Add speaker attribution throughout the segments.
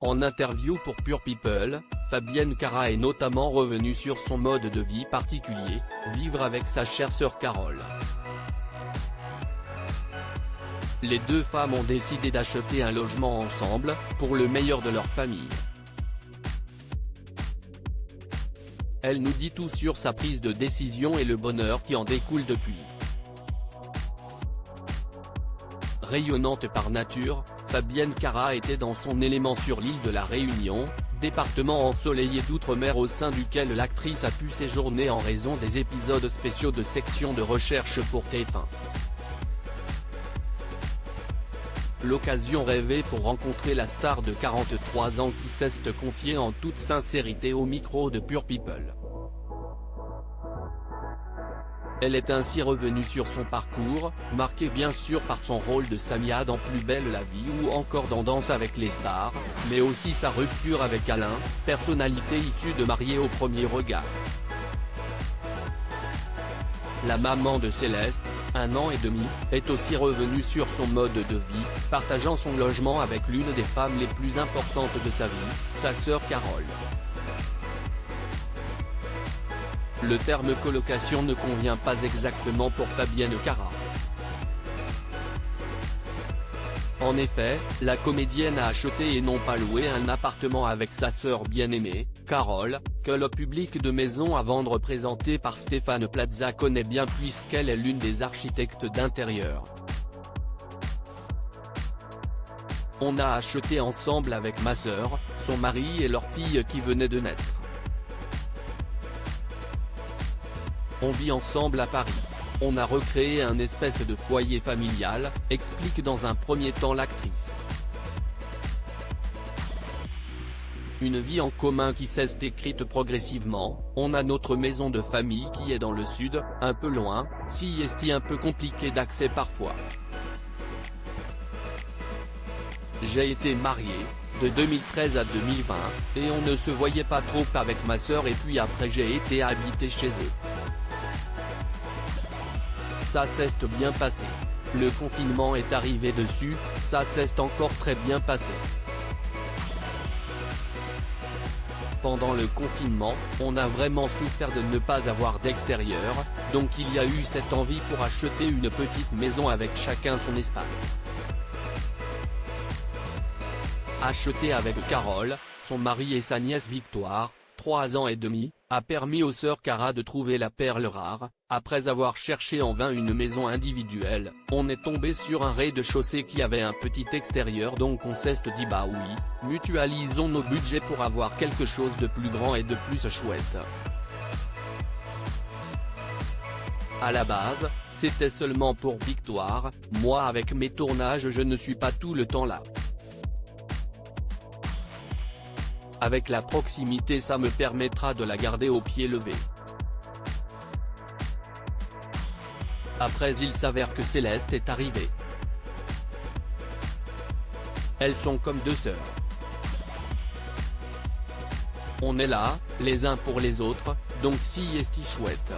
Speaker 1: En interview pour Pure People, Fabienne Cara est notamment revenue sur son mode de vie particulier, vivre avec sa chère sœur Carole. Les deux femmes ont décidé d'acheter un logement ensemble, pour le meilleur de leur famille. Elle nous dit tout sur sa prise de décision et le bonheur qui en découle depuis. Rayonnante par nature, Fabienne Cara était dans son élément sur l'île de la Réunion, département ensoleillé d'outre-mer au sein duquel l'actrice a pu séjourner en raison des épisodes spéciaux de section de recherche pour TF1. L'occasion rêvée pour rencontrer la star de 43 ans qui s'est confiée en toute sincérité au micro de Pure People. Elle est ainsi revenue sur son parcours, marqué bien sûr par son rôle de Samia dans Plus belle la vie ou encore dans Danse avec les stars, mais aussi sa rupture avec Alain, personnalité issue de Mariés au premier regard. La maman de Céleste, 1 an et demi, est aussi revenue sur son mode de vie, partageant son logement avec l'une des femmes les plus importantes de sa vie, sa sœur Carole. Le terme colocation ne convient pas exactement pour Fabienne Cara. En effet, la comédienne a acheté et non pas loué un appartement avec sa sœur bien-aimée, Carole, que le public de Maison à vendre présenté par Stéphane Plaza connaît bien puisqu'elle est l'une des architectes d'intérieur. On a acheté ensemble avec ma sœur, son mari et leur fille qui venait de naître. On vit ensemble à Paris. On a recréé un espèce de foyer familial, explique dans un premier temps l'actrice. Une vie en commun qui s'est écrite progressivement, on a notre maison de famille qui est dans le sud, un peu loin, si est un peu compliqué d'accès parfois. J'ai été marié, de 2013 à 2020, et on ne se voyait pas trop avec ma sœur et puis après j'ai été habiter chez eux. Ça s'est bien passé. Le confinement est arrivé dessus, ça s'est encore très bien passé. Pendant le confinement, on a vraiment souffert de ne pas avoir d'extérieur, donc il y a eu cette envie pour acheter une petite maison avec chacun son espace. Acheter avec Carole, son mari et sa nièce Victoire, 3 ans et demi, a permis aux sœurs Cara de trouver la perle rare. Après avoir cherché en vain une maison individuelle, on est tombé sur un rez-de-chaussée qui avait un petit extérieur donc on s'est dit bah oui, mutualisons nos budgets pour avoir quelque chose de plus grand et de plus chouette. À la base, c'était seulement pour Victoire, moi avec mes tournages je ne suis pas tout le temps là. Avec la proximité ça me permettra de la garder au pied levé. Après il s'avère que Céleste est arrivée. Elles sont comme deux sœurs. On est là, les uns pour les autres, donc si est chouette.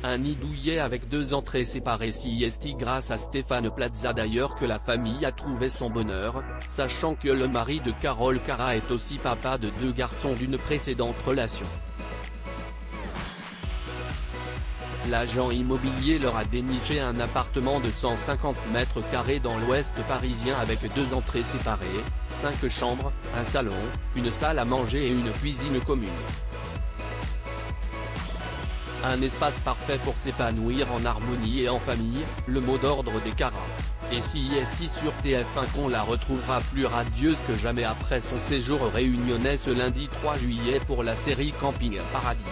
Speaker 1: Un nid douillet avec 2 entrées séparées si est grâce à Stéphane Plaza d'ailleurs que la famille a trouvé son bonheur, sachant que le mari de Carole Cara est aussi papa de 2 garçons d'une précédente relation. L'agent immobilier leur a déniché un appartement de 150 mètres carrés dans l'ouest parisien avec 2 entrées séparées, 5 chambres, un salon, une salle à manger et une cuisine commune. Un espace parfait pour s'épanouir en harmonie et en famille, le mot d'ordre des Cara. Et si est sur TF1 qu'on la retrouvera plus radieuse que jamais après son séjour réunionnais ce lundi 3 juillet pour la série Camping Paradis.